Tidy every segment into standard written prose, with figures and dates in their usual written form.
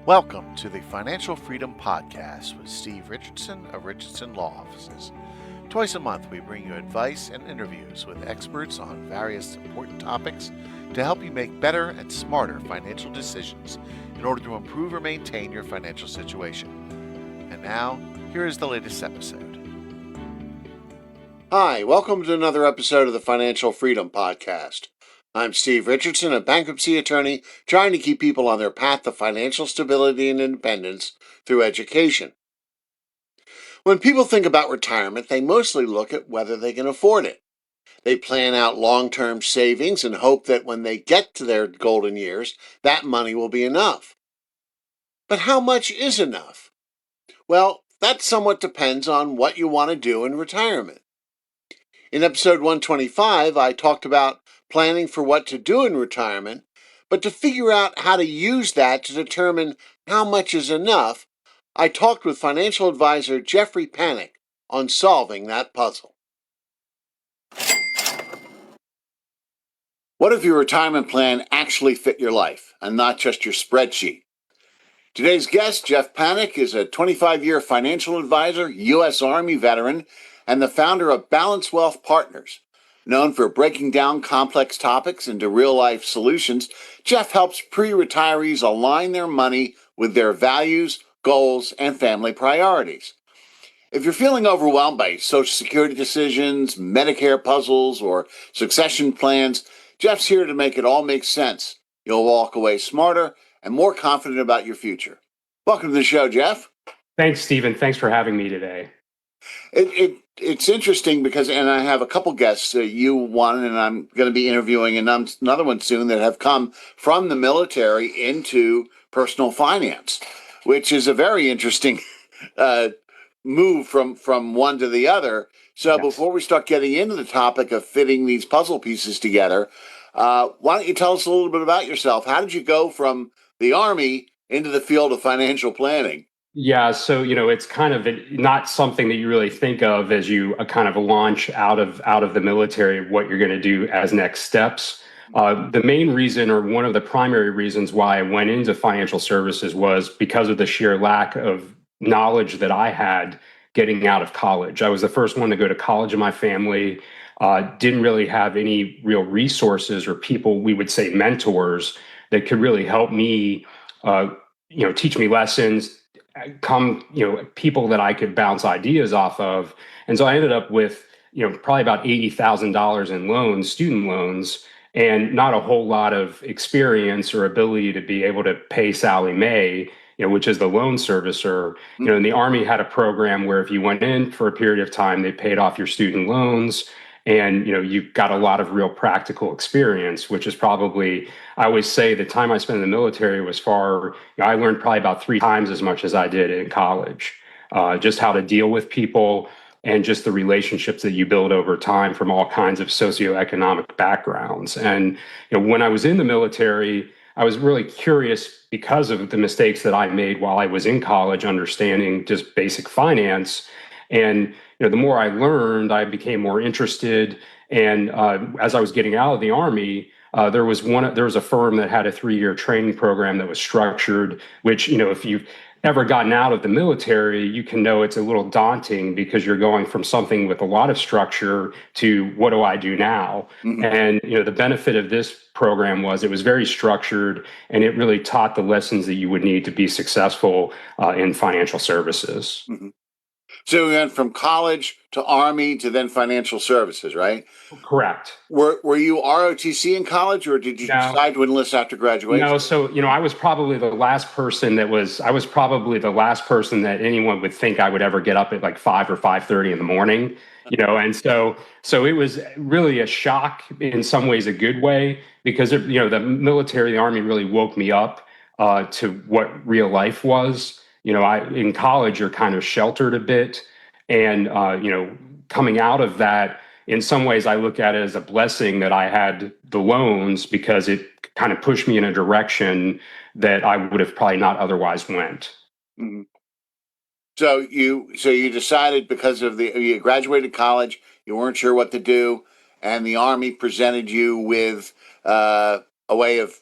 Welcome to the Financial Freedom Podcast with Steve Richardson of Richardson Law Offices. Twice a month, we bring you advice and interviews with experts on various important topics to help you make better and smarter financial decisions in order to improve or maintain your financial situation. And now, here is the latest episode. Hi, welcome to another episode of the Financial Freedom Podcast. I'm Steve Richardson, a bankruptcy attorney trying to keep people on their path to financial stability and independence through education. When people think about retirement, they mostly look at whether they can afford it. They plan out long-term savings and hope that when they get to their golden years, that money will be enough. But how much is enough? Well, that somewhat depends on what you want to do in retirement. In episode 125, I talked about planning for what to do in retirement, but to figure out how to use that to determine how much is enough, I talked with financial advisor Jeffrey Panic on solving that puzzle. What if your retirement plan actually fit your life and not just your spreadsheet? Today's guest, Jeff Panic, is a 25-year financial advisor, U.S. Army veteran, and the founder of Balanced Wealth Partners. Known for breaking down complex topics into real-life solutions, Jeff helps pre-retirees align their money with their values, goals, and family priorities. If you're feeling overwhelmed by Social Security decisions, Medicare puzzles, or succession plans, Jeff's here to make it all make sense. You'll walk away smarter and more confident about your future. Welcome to the show, Jeff. Thanks, Stephen. Thanks for having me today. It's interesting because, and I have a couple guests, you one, and I'm going to be interviewing another one soon that have come from the military into personal finance, which is a very interesting move from one to the other. So yes. Before we start getting into the topic of fitting these puzzle pieces together, why don't you tell us a little bit about yourself? How did you go from the Army into the field of financial planning? Yeah, so it's kind of not something that you really think of as you kind of launch out of the military, what you're going to do as next steps. The main reason, or one of the primary reasons why I went into financial services, was because of the sheer lack of knowledge that I had getting out of college. I was the first one to go to college in my family. Didn't really have any real resources or people, we would say mentors, that could really help me, teach me lessons, people that I could bounce ideas off of. And so I ended up with, probably about $80,000 in loans, student loans, and not a whole lot of experience or ability to be able to pay Sallie Mae, which is the loan servicer. And the Army had a program where if you went in for a period of time, they paid off your student loans. And, you got a lot of real practical experience, which is probably, I always say the time I spent in the military was I learned probably about 3 times as much as I did in college, just how to deal with people and just the relationships that you build over time from all kinds of socioeconomic backgrounds. And, when I was in the military, I was really curious because of the mistakes that I made while I was in college, understanding just basic finance. And the more I learned, I became more interested. And as I was getting out of the Army, there was a firm that had a 3-year training program that was structured, which, if you've ever gotten out of the military, you can know it's a little daunting because you're going from something with a lot of structure to what do I do now? Mm-hmm. And, the benefit of this program was it was very structured, and it really taught the lessons that you would need to be successful in financial services. Mm-hmm. So we went from college to Army to then financial services, right? Correct. Were you ROTC in college, or did you decide to enlist after graduation? No, so I was probably the last person that anyone would think I would ever get up at like 5 or 5:30 in the morning. And so it was really a shock, in some ways a good way, because the military, the Army really woke me up to what real life was. In college, you're kind of sheltered a bit. And, coming out of that, in some ways, I look at it as a blessing that I had the loans, because it kind of pushed me in a direction that I would have probably not otherwise went. Mm-hmm. So you decided, because of you graduated college, you weren't sure what to do, and the Army presented you with a way of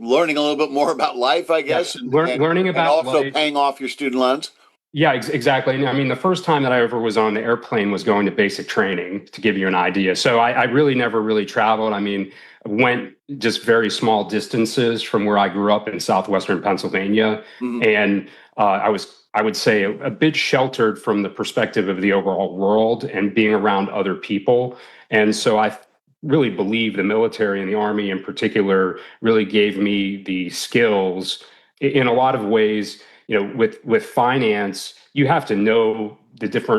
learning a little bit more about life, I guess, Yes, learning and about also life. paying off your student loans. Yeah, exactly. And I mean, the first time that I ever was on the airplane was going to basic training, to give you an idea. So I really never really traveled. I mean, went just very small distances from where I grew up in southwestern Pennsylvania. Mhm. And I would say, a bit sheltered from the perspective of the overall world and being around other people. And so I really believe the military and the Army in particular really gave me the skills in a lot of ways. With finance, you have to know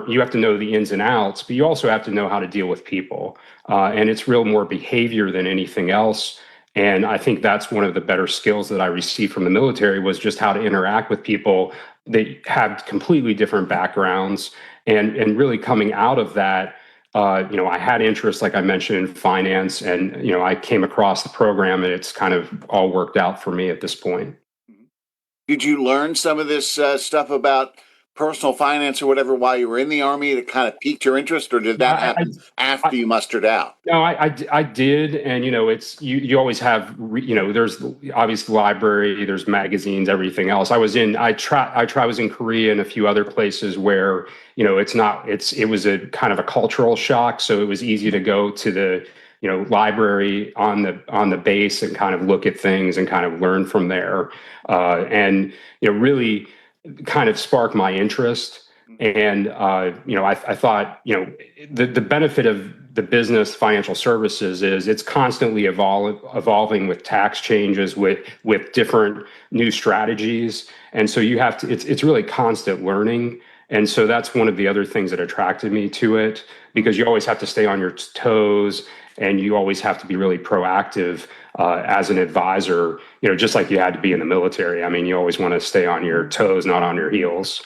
you have to know the ins and outs, but you also have to know how to deal with people. And it's real more behavior than anything else. And I think that's one of the better skills that I received from the military, was just how to interact with people that have completely different backgrounds. And really coming out of that, I had interest, like I mentioned, in finance, and I came across the program, and it's kind of all worked out for me at this point. Did you learn some of this stuff about personal finance or whatever while you were in the Army that kind of piqued your interest, or did that Yeah, happen I, after you mustered out? No, I did, and it's you always have there's obviously library, there's magazines, everything else. I was in Korea and a few other places where it was a kind of a cultural shock, so it was easy to go to the library on the base and kind of look at things and kind of learn from there, and really kind of sparked my interest. And I thought the benefit of the business financial services is it's constantly evolving with tax changes, with different new strategies, and so you have to. It's really constant learning, and so that's one of the other things that attracted me to it, because you always have to stay on your toes, and you always have to be really proactive as an advisor. Just like you had to be in the military. I mean, you always want to stay on your toes, not on your heels.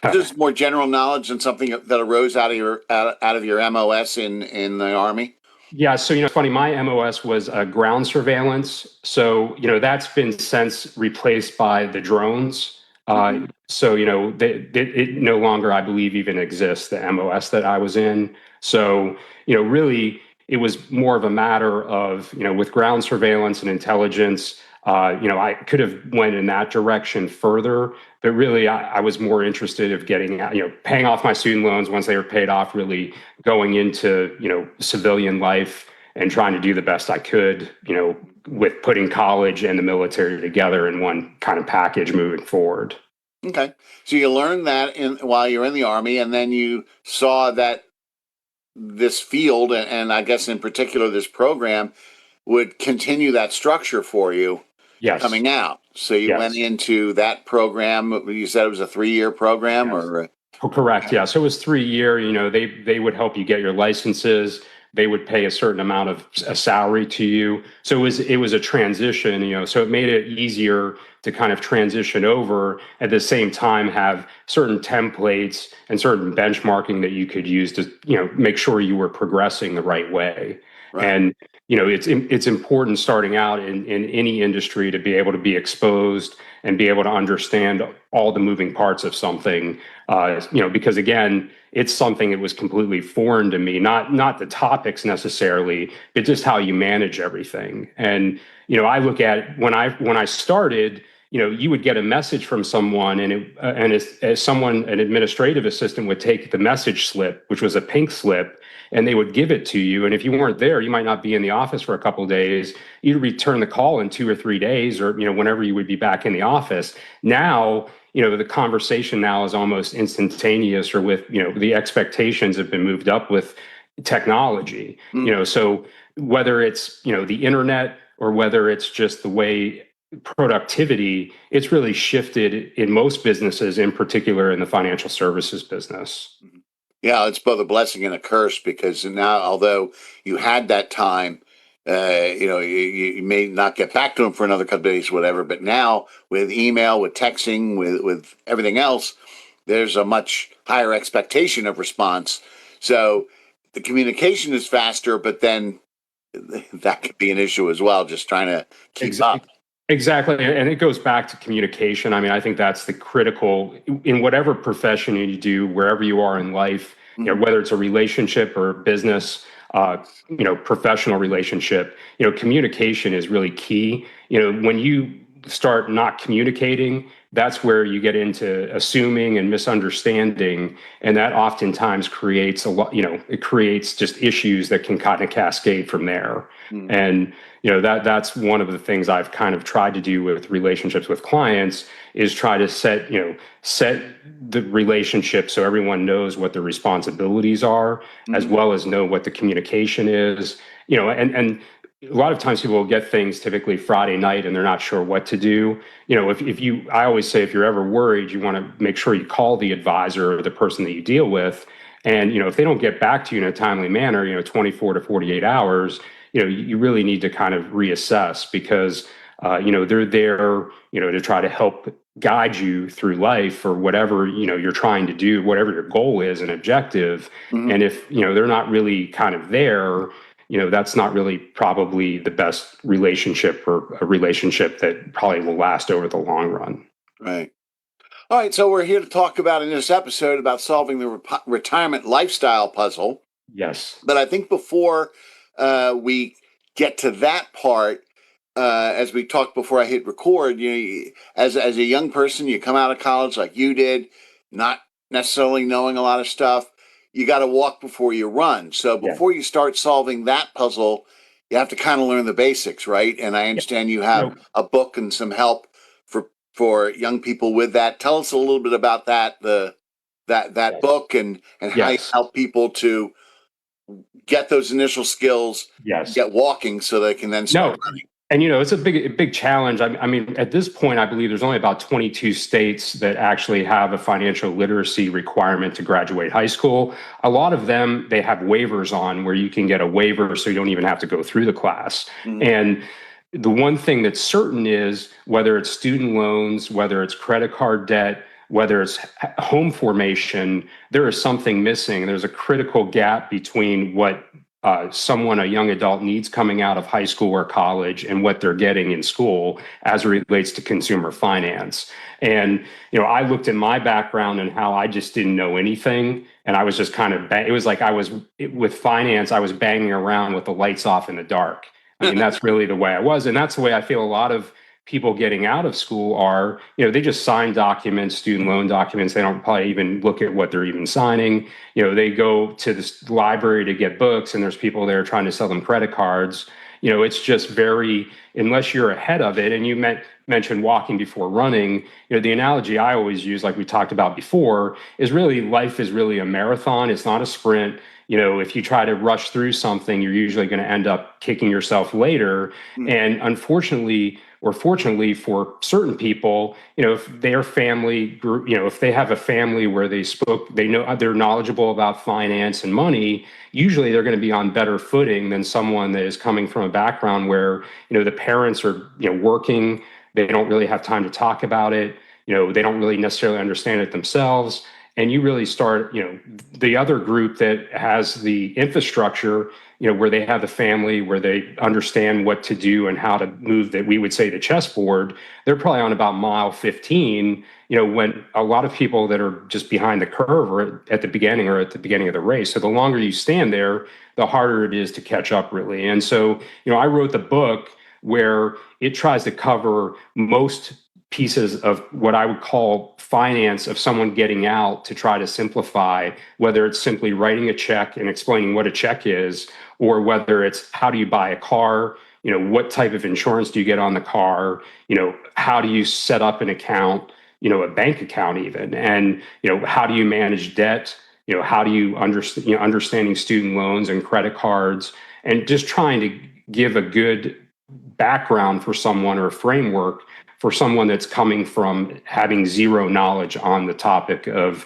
This is more general knowledge than something that arose out of your MOS in the Army. Yeah, so it's funny. My MOS was ground surveillance, so that's been since replaced by the drones. So it no longer, I believe, even exists, the MOS that I was in. So really, it was more of a matter of with ground surveillance and intelligence. I could have went in that direction further, but really, I was more interested of getting paying off my student loans once they were paid off. Really going into civilian life and trying to do the best I could, with putting college and the military together in one kind of package moving forward. Okay, so you learned that while you're in the Army, and then you saw that this field, and I guess in particular this program, would continue that structure for you Yes. coming out. So you went Yes. into that program. You said it was a 3-year program, Yes. or Correct. Yeah. So it was 3 year. They would help you get your licenses. They would pay a certain amount of a salary to you. So it was a transition. So it made it easier to kind of transition over, at the same time have certain templates and certain benchmarking that you could use to make sure you were progressing the right way. right? And it's important starting out in any industry to be able to be exposed and be able to understand all the moving parts of something. Because again, it's something that was completely foreign to me. Not the topics necessarily, but just how you manage everything. And I look at when I started. You would get a message from someone, and as someone, an administrative assistant, would take the message slip, which was a pink slip, and they would give it to you. And if you weren't there, you might not be in the office for a couple of days. You'd return the call in 2 or 3 days, or whenever you would be back in the office. Now, the conversation now is almost instantaneous, or with the expectations have been moved up with technology. So whether it's the internet, or whether it's just the way productivity, it's really shifted in most businesses, in particular in the financial services business. Yeah, it's both a blessing and a curse, because now, although you had that time, you may not get back to them for another couple of days, whatever. But now, with email, with texting, with everything else, there's a much higher expectation of response. So the communication is faster, but then that could be an issue as well, just trying to keep up. Exactly. And it goes back to communication. I mean, I think that's the critical in whatever profession you do, wherever you are in life, Mhm. whether it's a relationship or business. professional relationship, communication is really key. When you start not communicating, that's where you get into assuming and misunderstanding, and that oftentimes creates a lot. It creates just issues that can kind of cascade from there. Mm. And that's one of the things I've kind of tried to do with relationships with clients, is try to set the relationship so everyone knows what the responsibilities are, as well as know what the communication is. And a lot of times people will get things typically Friday night and they're not sure what to do. I always say, if you're ever worried, you want to make sure you call the advisor or the person that you deal with. And, if they don't get back to you in a timely manner, 24 to 48 hours, you really need to kind of reassess, because, they're there, to try to help guide you through life, or whatever, you're trying to do, whatever your goal is and objective. Mm-hmm. And if, they're not really kind of there, that's not really probably the best relationship, or a relationship that probably will last over the long run. Right. All right. So we're here to talk about, in this episode, about solving the retirement lifestyle puzzle. Yes. But I think before we get to that part, as we talked before I hit record, as a young person, you come out of college like you did, not necessarily knowing a lot of stuff. You got to walk before you run. So before you start solving that puzzle, you have to kind of learn the basics, right? And I understand you have a book and some help for young people with that. Tell us a little bit about that book, and how you help people to get those initial skills, get walking, so they can then start running. And, it's a big challenge. I mean, at this point, I believe there's only about 22 states that actually have a financial literacy requirement to graduate high school. A lot of them, they have waivers on, where you can get a waiver so you don't even have to go through the class. Mm-hmm. And the one thing that's certain is, whether it's student loans, whether it's credit card debt, whether it's home formation, there is something missing. There's a critical gap between what a young adult needs coming out of high school or college, and what they're getting in school as it relates to consumer finance. And, I looked at my background and how I just didn't know anything. And I was just kind of, it was like with finance, I was banging around with the lights off in the dark. I mean, that's really the way I was. And that's the way I feel a lot of people getting out of school are. They just sign documents, student loan documents. They don't probably even look at what they're even signing. They go to the library to get books, and there's people there trying to sell them credit cards. It's just unless you're ahead of it. And you mentioned walking before running. The analogy I always use, like we talked about before, is really, life is really a marathon. It's not a sprint. If you try to rush through something, you're usually going to end up kicking yourself later. Mm-hmm. And unfortunately, or fortunately for certain people, if their family group, if they have a family where they know, they're knowledgeable about finance and money, usually they're going to be on better footing than someone that is coming from a background where, the parents are, working, they don't really have time to talk about it, they don't really necessarily understand it themselves. And you really start, the other group that has the infrastructure, where they have the family, where they understand what to do and how to move, that we would say the chessboard, they're probably on about mile 15, when a lot of people that are just behind the curve are at the beginning of the race. So the longer you stand there, the harder it is to catch up, really. And so, I wrote the book where it tries to cover most pieces of what I would call finance of someone getting out, to try to simplify, whether it's simply writing a check and explaining what a check is, or whether it's how do you buy a car, what type of insurance do you get on the car, how do you set up an account, a bank account even, and, how do you manage debt, how do you understanding student loans and credit cards, and just trying to give a good background for someone, or a framework for someone that's coming from having zero knowledge on the topic of,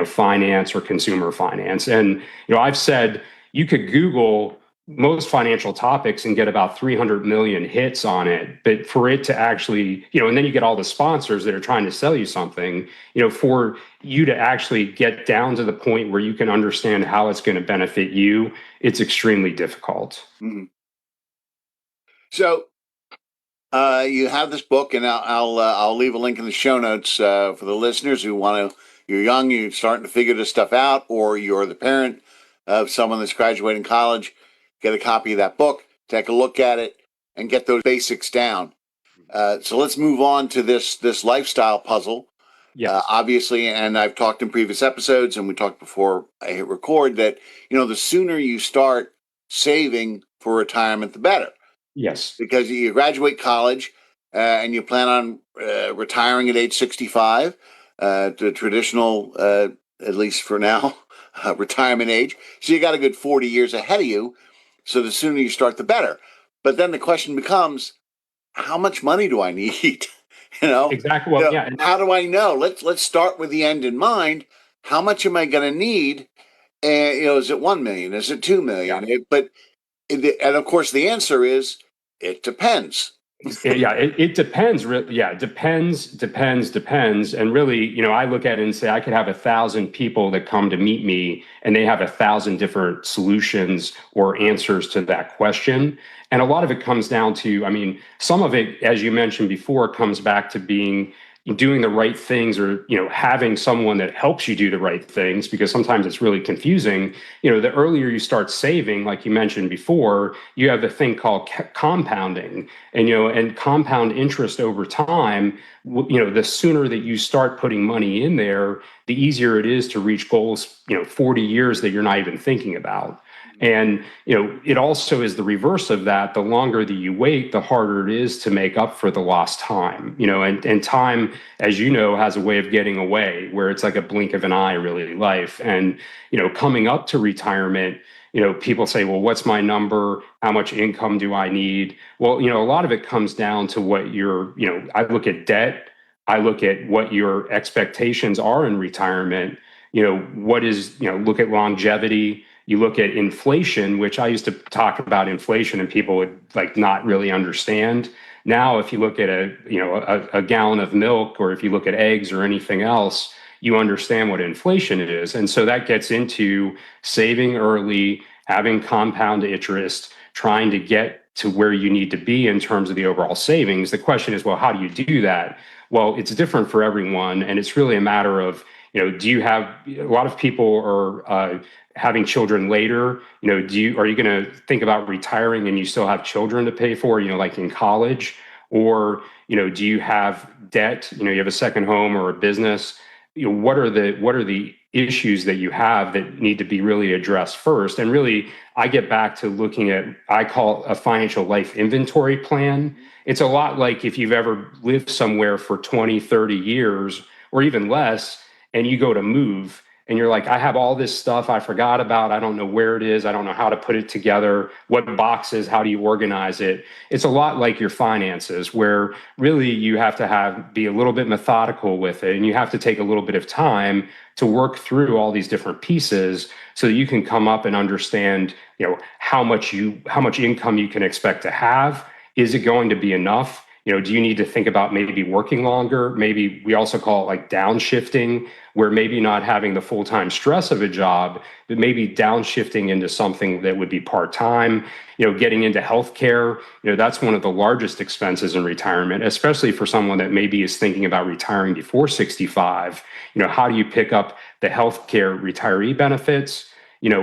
finance or consumer finance. And, I've said you could Google most financial topics and get about 300 million hits on it. But for it to actually, and then you get all the sponsors that are trying to sell you something, for you to actually get down to the point where you can understand how it's going to benefit you, it's extremely difficult. Mm-hmm. So, you have this book, and I'll leave a link in the show notes for the listeners who want to. You're young, you're starting to figure this stuff out, or you're the parent of someone that's graduating college. get a copy of that book, take a look at it, and get those basics down. So let's move on to this lifestyle puzzle. Yes. Obviously, and I've talked in previous episodes, and we talked before I hit record, that the sooner you start saving for retirement, the better. Yes. Because you graduate college and you plan on retiring at age 65, the traditional, at least for now, retirement age. So you got a good 40 years ahead of you. So the sooner you start, the better. But then the question becomes, how much money do I need? Exactly. Well, yeah. How do I know? Let's start with the end in mind. How much am I going to need? And is it 1 million? Is it 2 million? Yeah. And of course, the answer is it depends. It depends. Depends. And really, I look at it and say I could have 1,000 people that come to meet me and they have 1,000 different solutions or answers to that question. And a lot of it comes down to, some of it, as you mentioned before, comes back to doing the right things, or having someone that helps you do the right things, because sometimes it's really confusing. The earlier you start saving, like you mentioned before, you have a thing called compounding, and compound interest over time. The sooner that you start putting money in there, the easier it is to reach goals 40 years that you're not even thinking about. And it also is the reverse of that. The longer that you wait, the harder it is to make up for the lost time. And time, as has a way of getting away, where it's like a blink of an eye, really, life. And coming up to retirement, people say, well, what's my number? How much income do I need? Well, a lot of it comes down to what I look at debt. I look at what your expectations are in retirement. Look at longevity. You look at inflation, which I used to talk about inflation and people would not really understand. Now, if you look at a gallon of milk, or if you look at eggs or anything else, you understand what inflation is. And so that gets into saving early, having compound interest, trying to get to where you need to be in terms of the overall savings. The question is, well, how do you do that? Well, it's different for everyone. And it's really a matter of, do you have, a lot of people are having children later. Are you going to think about retiring and you still have children to pay for, like in college? Or, do you have debt? You have a second home or a business? What are the issues that you have that need to be really addressed first? And really, I get back to looking at, I call it a financial life inventory plan. It's a lot like if you've ever lived somewhere for 20, 30 years, or even less, and you go to move, and you're like, I have all this stuff I forgot about. I don't know where it is. I don't know how to put it together. What boxes, how do you organize it? It's a lot like your finances, where really you have to be a little bit methodical with it. And you have to take a little bit of time to work through all these different pieces so that you can come up and understand, how much income you can expect to have. Is it going to be enough? Do you need to think about maybe working longer? Maybe we also call it like downshifting, where maybe not having the full-time stress of a job, but maybe downshifting into something that would be part-time. Getting into healthcare, that's one of the largest expenses in retirement, especially for someone that maybe is thinking about retiring before 65. How do you pick up the healthcare retiree benefits?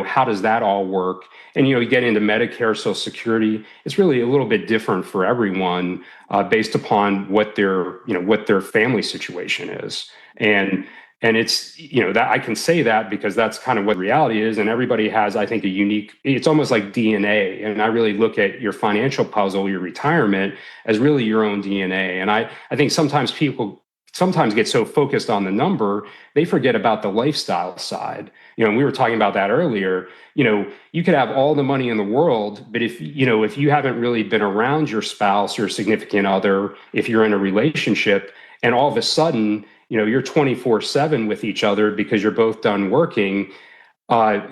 How does that all work? And, you get into Medicare, Social Security. It's really a little bit different for everyone based upon what their family situation is. And it's, that I can say that because that's kind of what reality is. And everybody has, I think, it's almost like DNA. And I really look at your financial puzzle, your retirement, as really your own DNA. And I think sometimes people get so focused on the number, they forget about the lifestyle side. And we were talking about that earlier. You could have all the money in the world, but if you haven't really been around your spouse or significant other, if you're in a relationship and all of a sudden, you're 24/7 with each other because you're both done working,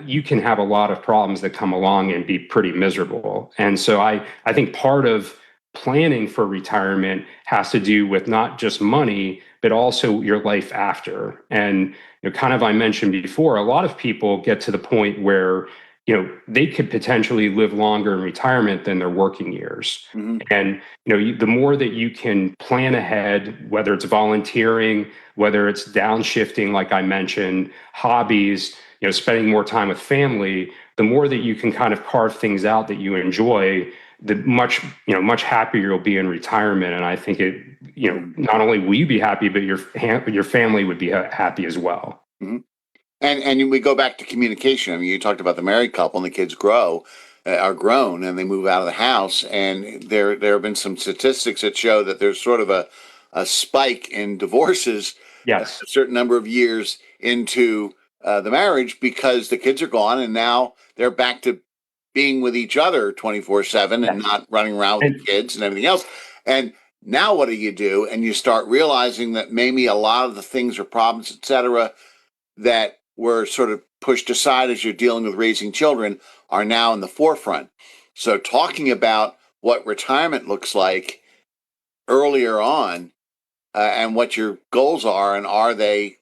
you can have a lot of problems that come along and be pretty miserable. And so I think part of planning for retirement has to do with not just money, but also your life after. And kind of, I mentioned before, a lot of people get to the point where they could potentially live longer in retirement than their working years. Hmm. And, the more that you can plan ahead, whether it's volunteering, whether it's downshifting, like I mentioned, hobbies, spending more time with family, the more that you can kind of carve things out that you enjoy, the much happier you'll be in retirement. And I think not only will you be happy, but your family would be happy as well. Hmm. And we go back to communication. I mean, you talked about the married couple and the kids are grown, and they move out of the house. And there have been some statistics that show that there's sort of a spike in divorces a Yes. certain number of years into the marriage because the kids are gone, and now they're back to being with each other 24/7 and Yes. not running around with the And kids and everything else. And now what do you do? And you start realizing that maybe a lot of the things or problems, etc., that were sort of pushed aside as you're dealing with raising children are now in the forefront. So talking about what retirement looks like earlier on, and what your goals are and are they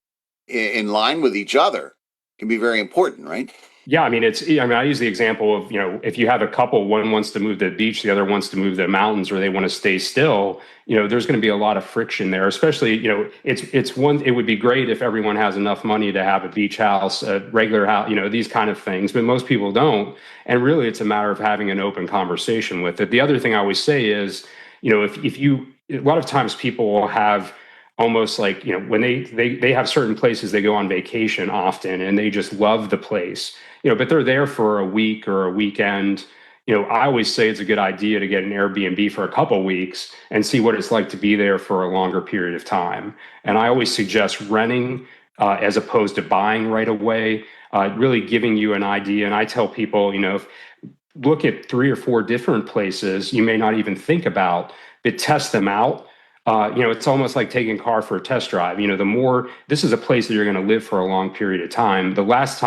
in line with each other can be very important, right? yeah, I mean, I use the example of, if you have a couple, one wants to move to the beach, the other wants to move to the mountains, or they want to stay still, there's going to be a lot of friction there, especially, it would be great if everyone has enough money to have a beach house, a regular house, these kind of things, but most people don't. And really, it's a matter of having an open conversation with it. The other thing I always say is, a lot of times people will have almost like, when they have certain places they go on vacation often and they just love the place, but they're there for a week or a weekend. I always say it's a good idea to get an Airbnb for a couple weeks and see what it's like to be there for a longer period of time. And I always suggest renting as opposed to buying right away, really giving you an idea. And I tell people, look at 3 or 4 different places you may not even think about, but test them out. It's almost like taking a car for a test drive. The more this is a place that you're going to live for a long period of time. The last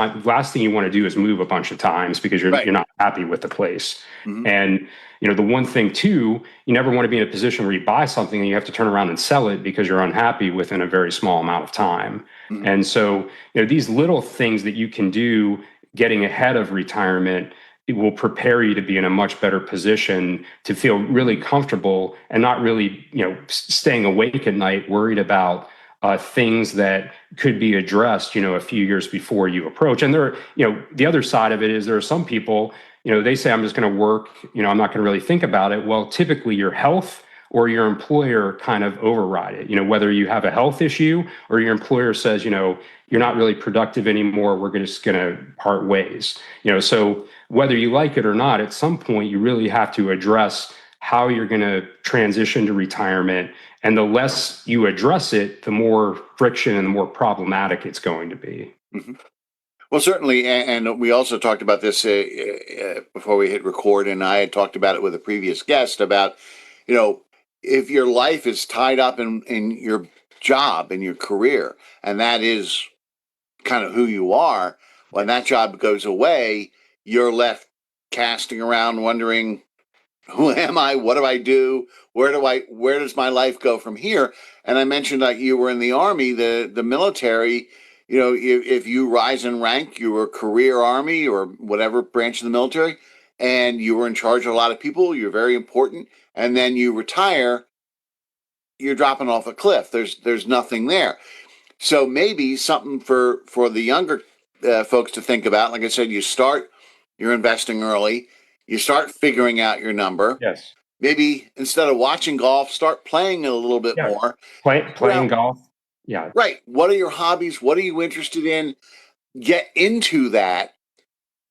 thing you want to do is move a bunch of times because you're Right. you're not happy with the place. Hmm. And the one thing too, you never want to be in a position where you buy something and you have to turn around and sell it because you're unhappy within a very small amount of time. Hmm. And so, these little things that you can do getting ahead of retirement, it will prepare you to be in a much better position to feel really comfortable and not really, staying awake at night worried about things that could be addressed, a few years before you approach. And the other side of it is there are some people, they say, I'm just going to work, I'm not going to really think about it. Well, typically your health or your employer kind of override it, whether you have a health issue or your employer says, you're not really productive anymore. We're just going to part ways, so whether you like it or not, at some point, you really have to address how you're going to transition to retirement. And the less you address it, the more friction and the more problematic it's going to be. Hmm. Well, certainly, and we also talked about this before we hit record, and I had talked about it with a previous guest about, you know, if your life is tied up in your job and your career, and that is kind of who you are, when that job goes away, you're left casting around wondering, who am I? What do I do? Where does my life go from here? And I mentioned that you were in the Army, the military. If you rise in rank, you were career Army or whatever branch of the military, and you were in charge of a lot of people, you're very important, and then you retire, you're dropping off a cliff. There's nothing there. So maybe something for the younger folks to think about. Like I said, you're investing early. You start figuring out your number. Yes. Maybe instead of watching golf, start playing it a little bit Yeah. more. Playing golf. Yeah. Right. What are your hobbies? What are you interested in? Get into that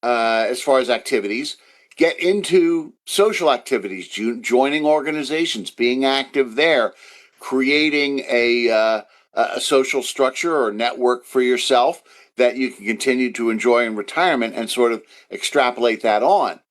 as far as activities. Get into social activities, joining organizations, being active there, creating a social structure or network for yourself that you can continue to enjoy in retirement and sort of extrapolate that on.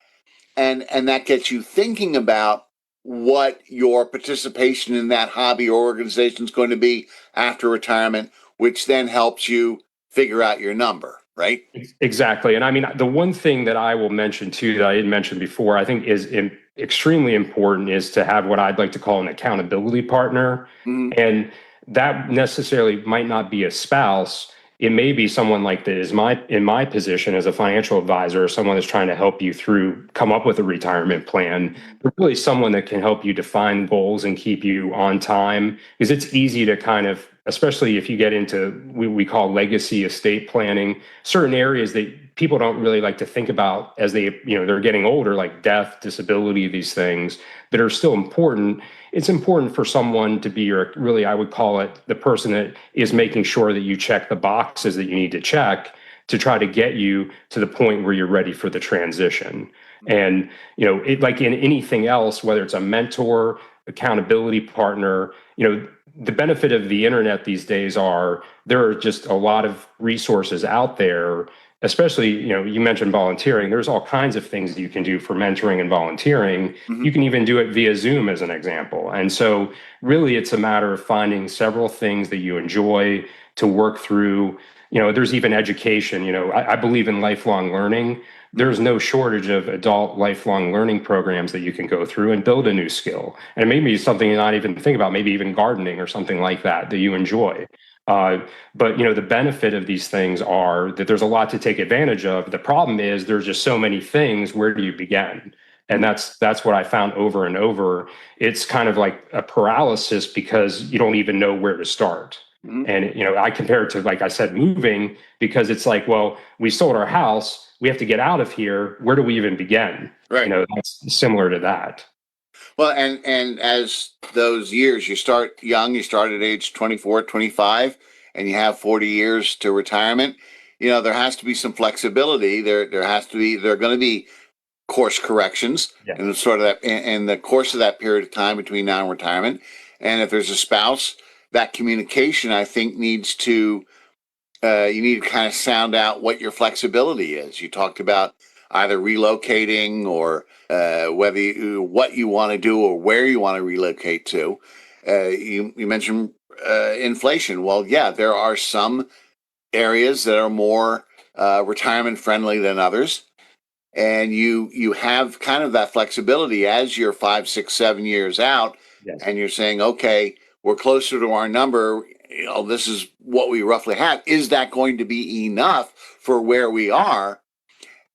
And that gets you thinking about what your participation in that hobby or organization is going to be after retirement, which then helps you figure out your number, right? Exactly. And I mean, the one thing that I will mention too that I didn't mention before, I think is extremely important is to have what I'd like to call an accountability partner. Mm-hmm. And that necessarily might not be a spouse. it may be someone like that is in my position as a financial advisor, or someone that's trying to help you through come up with a retirement plan, but really someone that can help you define goals and keep you on time. Because it's easy to kind of, especially if you get into we call legacy estate planning, certain areas that people don't really like to think about as they're getting older, like death, disability, these things that are still important. It's important for someone to be really, I would call it, the person that is making sure that you check the boxes that you need to check to try to get you to the point where you're ready for the transition. And, it, like in anything else, whether it's a mentor, accountability partner, the benefit of the internet these days are there are just a lot of resources out there, especially, you mentioned volunteering. There's all kinds of things that you can do for mentoring and volunteering. Mm-hmm. You can even do it via Zoom as an example. And so really it's a matter of finding several things that you enjoy to work through. There's even education. I believe in lifelong learning. There's no shortage of adult lifelong learning programs that you can go through and build a new skill. And maybe something you not even think about, maybe even gardening or something like that you enjoy. But the benefit of these things are that there's a lot to take advantage of. The problem is there's just so many things. Where do you begin? And that's what I found over and over. It's kind of like a paralysis because you don't even know where to start. Mm-hmm. And I compare it to, like I said, moving, because it's like, well, we sold our house, we have to get out of here. Where do we even begin? Right. That's similar to that. Well, and as those years, you start young, you start at age 24, 25, and you have 40 years to retirement. There has to be some flexibility. There are going to be course corrections, Yeah. and sort of that in the course of that period of time between now and retirement. And if there's a spouse, that communication, I think, needs to you need to kind of sound out what your flexibility is. You talked about either relocating or what you want to do or where you want to relocate to. You mentioned inflation. Well, yeah, there are some areas that are more retirement friendly than others, and you have kind of that flexibility as you're 5, 6, 7 years out, Yes. and you're saying, okay, we're closer to our number. This is what we roughly have. Is that going to be enough for where we are?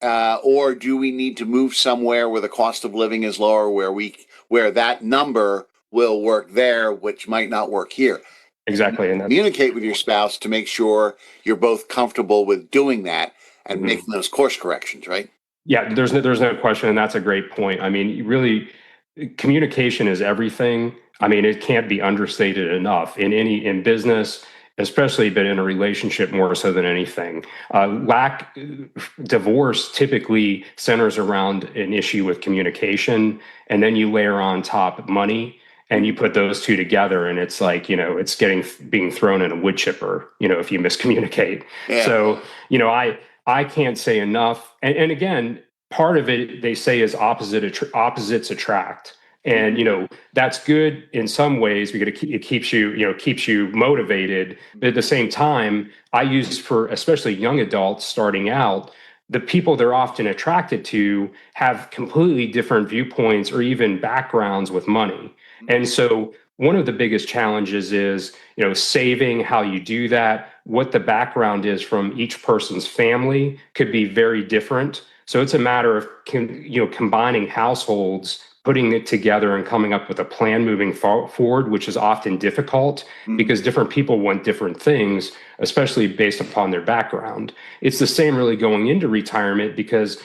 Or do we need to move somewhere where the cost of living is lower, where that number will work there, which might not work here? Exactly. And communicate with your spouse to make sure you're both comfortable with doing that and making those course corrections, right? Yeah, there's no question, and that's a great point. I mean, really, communication is everything. I mean, it can't be understated enough in business, especially, but in a relationship more so than anything. Divorce typically centers around an issue with communication, and then you layer on top money, and you put those two together, and it's like, it's being thrown in a wood chipper, if you miscommunicate. Yeah. So, I can't say enough. And again, part of it they say is opposites attract. And that's good in some ways because it keeps you motivated. But at the same time, I use for especially young adults starting out, the people they're often attracted to have completely different viewpoints or even backgrounds with money. And so one of the biggest challenges is, saving, how you do that, what the background is from each person's family could be very different. So it's a matter of, combining households, putting it together and coming up with a plan moving forward, which is often difficult because different people want different things, especially based upon their background. It's the same really going into retirement because,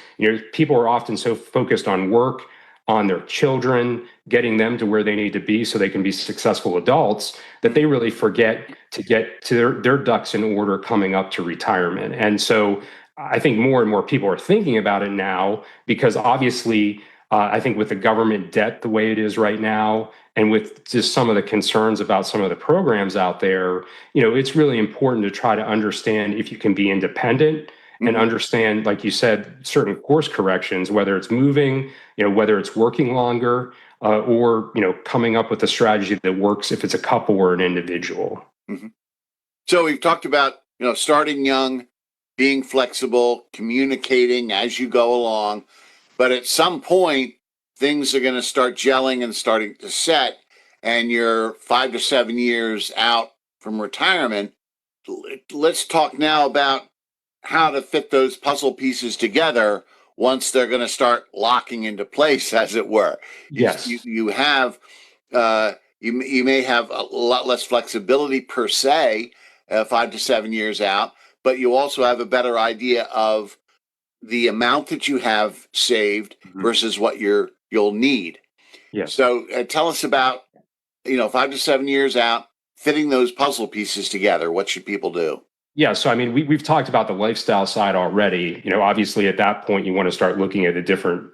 people are often so focused on work, on their children, getting them to where they need to be so they can be successful adults, that they really forget to get to their ducks in order coming up to retirement. And so I think more and more people are thinking about it now because obviously, I think with the government debt the way it is right now, and with just some of the concerns about some of the programs out there, it's really important to try to understand if you can be independent and understand, like you said, certain course corrections, whether it's moving, whether it's working longer, or coming up with a strategy that works if it's a couple or an individual. Mm-hmm. So we've talked about starting young, being flexible, communicating as you go along, but at some point things are going to start gelling and starting to set, and you're 5 to 7 years out from retirement. let's talk now about how to fit those puzzle pieces together once they're going to start locking into place, as it were. Yes. You have you may have a lot less flexibility per se, 5 to 7 years out, but you also have a better idea of the amount that you have saved versus what you'll need. Yes. So tell us about 5 to 7 years out, fitting those puzzle pieces together. What should people do? Yeah, so I mean, we've talked about the lifestyle side already. Obviously, at that point, you want to start looking at the different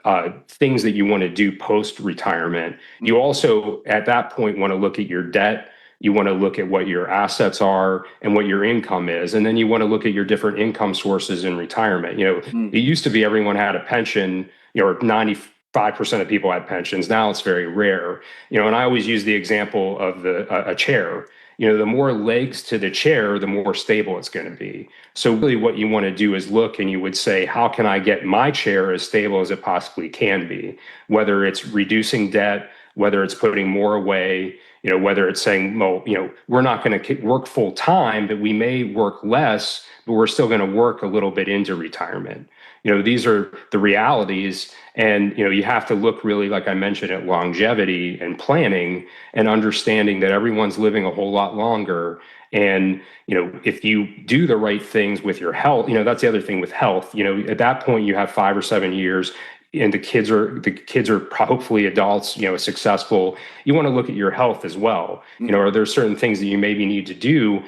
things that you want to do post retirement. You also, at that point, want to look at your debt. You want to look at what your assets are and what your income is, and then you want to look at your different income sources in retirement. It used to be everyone had a pension. Or 95% of people had pensions. Now it's very rare. And I always use the example of a chair. The more legs to the chair, the more stable it's going to be. So really what you want to do is look and you would say, how can I get my chair as stable as it possibly can be? Whether it's reducing debt, whether it's putting more away, whether it's saying, well, we're not going to work full time, but we may work less, but we're still going to work a little bit into retirement. These are the realities. And, you have to look really, like I mentioned, at longevity and planning and understanding that everyone's living a whole lot longer. And, if you do the right things with your health, that's the other thing with health. At that point, you have 5 or 7 years and the kids are hopefully adults, successful. You want to look at your health as well. Are there certain things that you maybe need to do,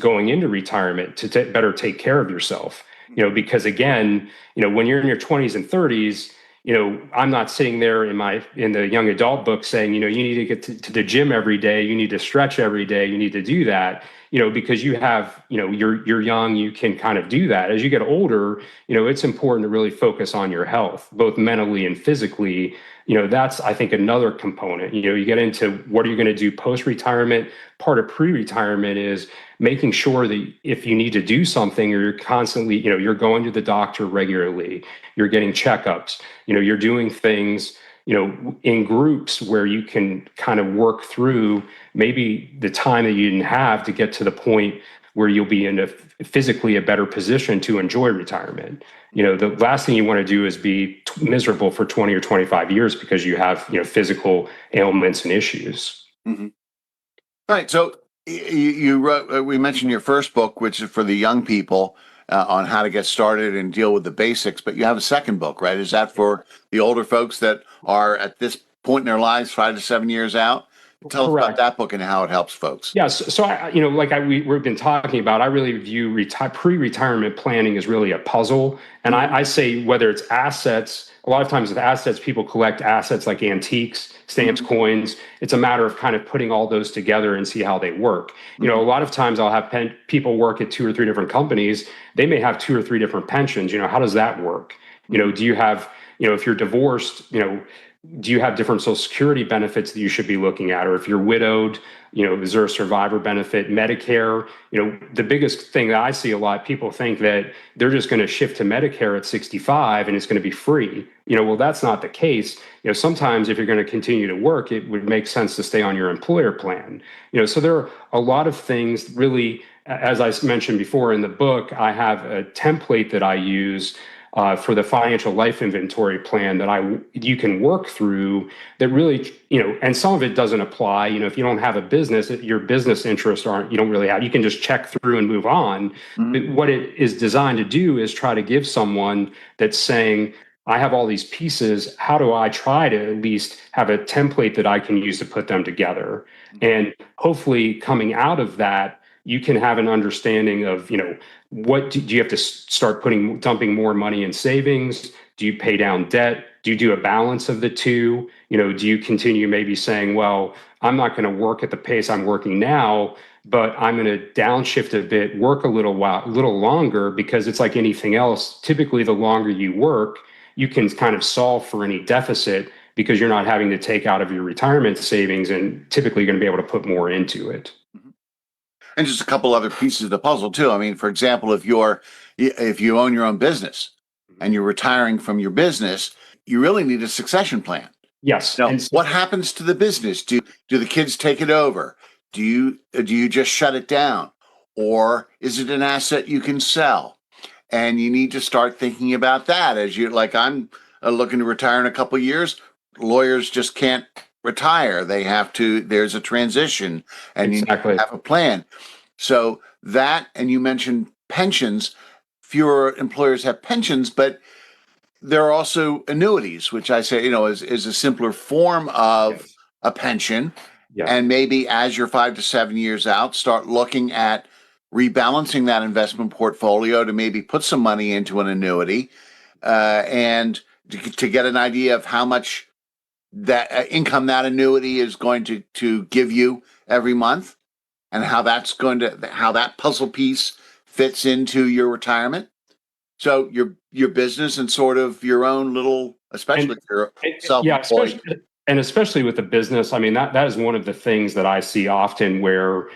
going into retirement to better take care of yourself? Because again, when you're in your 20s and 30s, I'm not sitting there in the young adult book saying, you need to get to the gym every day, you need to stretch every day, you need to do that, because you have, you're young, you can kind of do that. As you get older, it's important to really focus on your health, both mentally and physically. That's, I think, another component. You get into what are you going to do post-retirement. Part of pre-retirement is making sure that if you need to do something, or you're constantly, you're going to the doctor regularly, you're getting checkups, you're doing things, in groups where you can kind of work through maybe the time that you didn't have to get to the point where you'll be in physically a better position to enjoy retirement. The last thing you want to do is be miserable for 20 or 25 years because you have, physical ailments and issues. Mm-hmm. All right. So you wrote, we mentioned your first book, which is for the young people, on how to get started and deal with the basics, but you have a second book, right? Is that for the older folks that are at this point in their lives, 5 to 7 years out? Tell us about that book and how it helps folks. Yes. So, we've been talking about, I really view pre-retirement planning as really a puzzle. And I say whether it's assets, a lot of times with assets, people collect assets like antiques, stamps, coins. It's a matter of kind of putting all those together and see how they work. A lot of times I'll have people work at 2 or 3 different companies. They may have 2 or 3 different pensions. How does that work? Do you have, if you're divorced, do you have different Social Security benefits that you should be looking at? Or if you're widowed, is there a survivor benefit? Medicare, the biggest thing that I see a lot, people think that they're just going to shift to Medicare at 65 and it's going to be free. Well, that's not the case. Sometimes if you're going to continue to work, it would make sense to stay on your employer plan. So there are a lot of things really, as I mentioned before in the book, I have a template that I use for the financial life inventory plan that you can work through that really, and some of it doesn't apply. If you don't have a business, your business interests you don't really have, you can just check through and move on. But what it is designed to do is try to give someone that's saying, I have all these pieces. How do I try to at least have a template that I can use to put them together? And hopefully coming out of that, you can have an understanding of, what do you have to start dumping more money in savings? Do you pay down debt? Do you do a balance of the two? Do you continue maybe saying, well, I'm not going to work at the pace I'm working now, but I'm going to downshift a bit, work a little longer, because it's like anything else. Typically, the longer you work, you can kind of solve for any deficit because you're not having to take out of your retirement savings, and typically you're going to be able to put more into it. And just a couple other pieces of the puzzle too. I mean, for example, if you own your own business and you're retiring from your business, you really need a succession plan. Yes. Now, what happens to the business? Do the kids take it over? Do you just shut it down? or is it an asset you can sell? And you need to start thinking about that as you like. I'm looking to retire in a couple of years. Lawyers just can't retire. They have to. There's a transition, and you need to Exactly. have a plan. So that, and you mentioned pensions. Fewer employers have pensions, but there are also annuities, which I say, is a simpler form of Yes. a pension. Yeah. And maybe as you're 5 to 7 years out, start looking at rebalancing that investment portfolio to maybe put some money into an annuity, and to get an idea of how much that income that annuity is going to give you every month, and how that puzzle piece fits into your retirement. So your business and sort of your own little, especially And if you're yeah, self-employed. especially with the business. I mean, that is one of the things that I see often where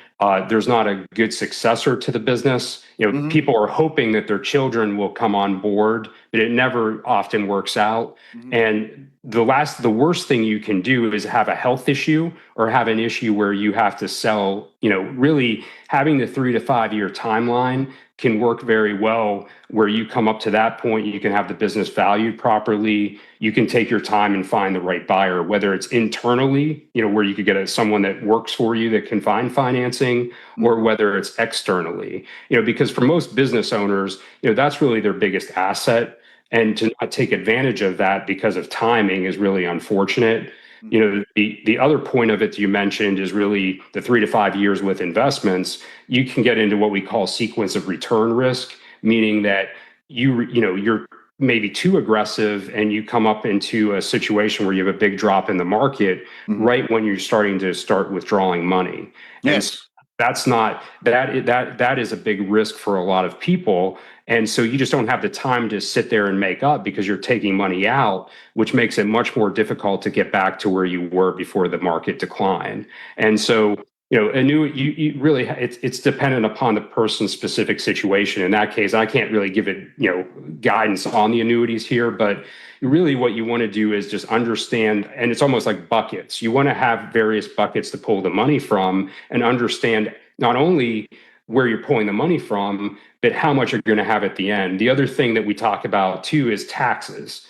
there's not a good successor to the business. Mm-hmm. People are hoping that their children will come on board, but it never often works out. Mm-hmm. And the worst thing you can do is have a health issue or have an issue where you have to sell. Really having the 3 to 5 year timeline can work very well where you come up to that point, you can have the business valued properly. You can take your time and find the right buyer, whether it's internally, where you could get someone that works for you that can find financing, or whether it's externally, because for most business owners, that's really their biggest asset. And to not take advantage of that because of timing is really unfortunate. The other point of it that you mentioned is really the 3 to 5 years with investments. You can get into what we call sequence of return risk, meaning that you're maybe too aggressive and you come up into a situation where you have a big drop in the market Mm-hmm. right when you're starting to start withdrawing money. And Yes. that's not that is a big risk for a lot of people. And so you just don't have the time to sit there and make up because you're taking money out, which makes it much more difficult to get back to where you were before the market declined. And so you really, it's dependent upon the person's specific situation. In that case, I can't really give it, guidance on the annuities here, but really what you want to do is just understand, and it's almost like buckets. You want to have various buckets to pull the money from and understand not only where you're pulling the money from, but how much you're going to have at the end. The other thing that we talk about too is taxes.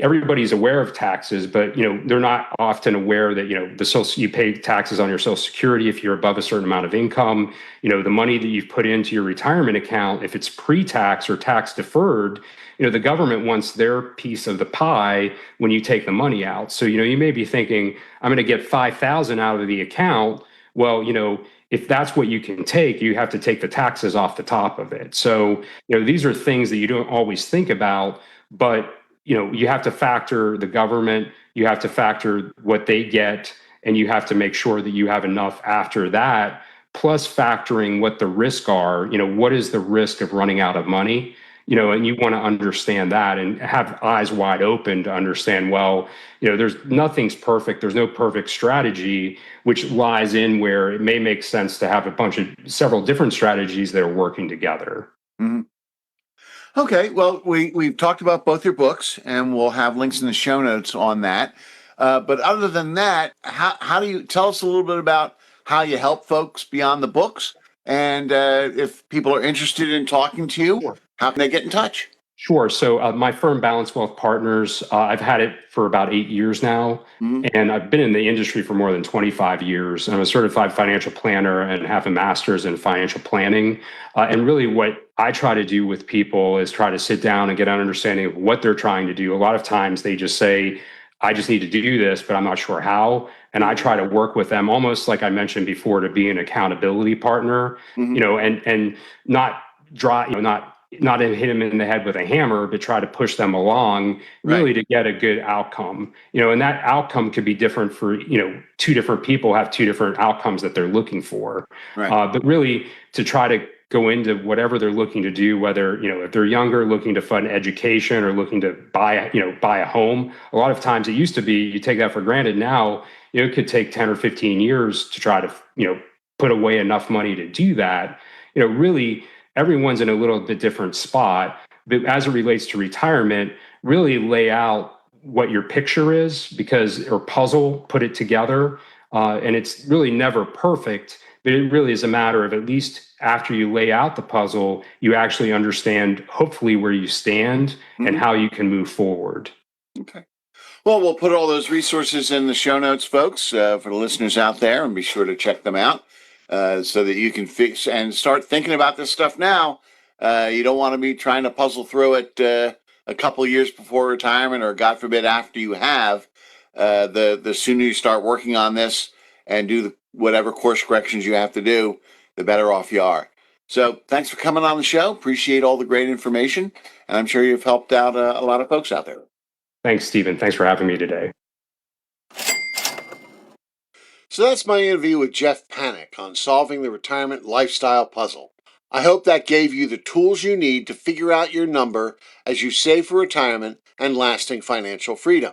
Everybody's aware of taxes, but they're not often aware that you pay taxes on your Social Security if you're above a certain amount of income. The money that you've put into your retirement account, if it's pre-tax or tax deferred, the government wants their piece of the pie when you take the money out. So you may be thinking, I'm going to get 5,000 out of the account. Well, if that's what you can take, you have to take the taxes off the top of it. So these are things that you don't always think about, but you have to factor the government, you have to factor what they get, and you have to make sure that you have enough after that, plus factoring what the risks are. What is the risk of running out of money? And you want to understand that and have eyes wide open to understand, well, there's nothing's perfect. There's no perfect strategy, which lies in where it may make sense to have several different strategies that are working together. Mm-hmm. Okay, well, we've talked about both your books, and we'll have links in the show notes on that. But other than that, how do you tell us a little bit about how you help folks beyond the books? And if people are interested in talking to you, Sure. how can they get in touch? Sure. So my firm, Balance Wealth Partners, I've had it for about 8 years now, Mm-hmm. and I've been in the industry for more than 25 years. I'm a certified financial planner and have a master's in financial planning. And really what I try to do with people is try to sit down and get an understanding of what they're trying to do. A lot of times they just say, I just need to do this, but I'm not sure how. And I try to work with them almost like I mentioned before to be an accountability partner, Mm-hmm. and not draw, not hit them in the head with a hammer, but try to push them along Right. really to get a good outcome. And that outcome could be different for, two different people have two different outcomes that they're looking for. Right. But really to try to go into whatever they're looking to do, whether, if they're younger, looking to fund education or looking to buy a home. A lot of times it used to be, you take that for granted. Now, it could take 10 or 15 years to try to, put away enough money to do that. Really, everyone's in a little bit different spot, but as it relates to retirement, really lay out what your picture is or puzzle, put it together. And it's really never perfect, But it really is a matter of, at least after you lay out the puzzle, you actually understand hopefully where you stand and how you can move forward. Okay. Well, we'll put all those resources in the show notes, folks, for the listeners out there, and be sure to check them out so that you can fix and start thinking about this stuff now. You don't want to be trying to puzzle through it a couple of years before retirement, or God forbid after you have. The sooner you start working on this and do whatever course corrections you have to do, the better off you are. So thanks for coming on the show. Appreciate all the great information, and I'm sure you've helped out a lot of folks out there. Thanks, Stephen. Thanks for having me today. So that's my interview with Jeff Panic on solving the retirement lifestyle puzzle. I hope that gave you the tools you need to figure out your number as you save for retirement and lasting financial freedom.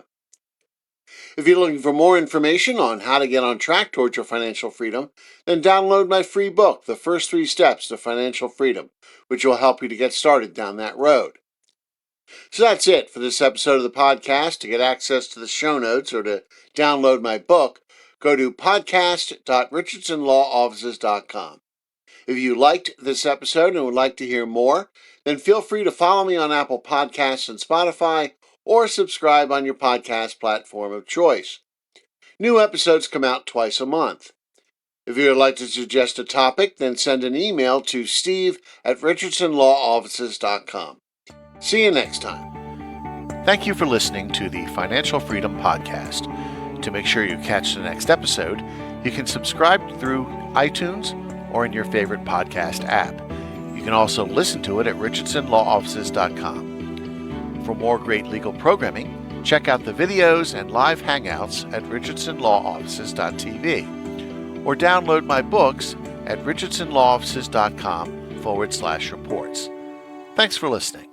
If you're looking for more information on how to get on track towards your financial freedom, then download my free book, The First 3 Steps to Financial Freedom, which will help you to get started down that road. So that's it for this episode of the podcast. To get access to the show notes or to download my book, go to podcast.richardsonlawoffices.com. If you liked this episode and would like to hear more, then feel free to follow me on Apple Podcasts and Spotify, or subscribe on your podcast platform of choice. New episodes come out twice a month. If you would like to suggest a topic, then send an email to steve@richardsonlawoffices.com. See you next time. Thank you for listening to the Financial Freedom Podcast. To make sure you catch the next episode, you can subscribe through iTunes or in your favorite podcast app. You can also listen to it at richardsonlawoffices.com. For more great legal programming, check out the videos and live hangouts at richardsonlawoffices.tv or download my books at richardsonlawoffices.com/reports. Thanks for listening.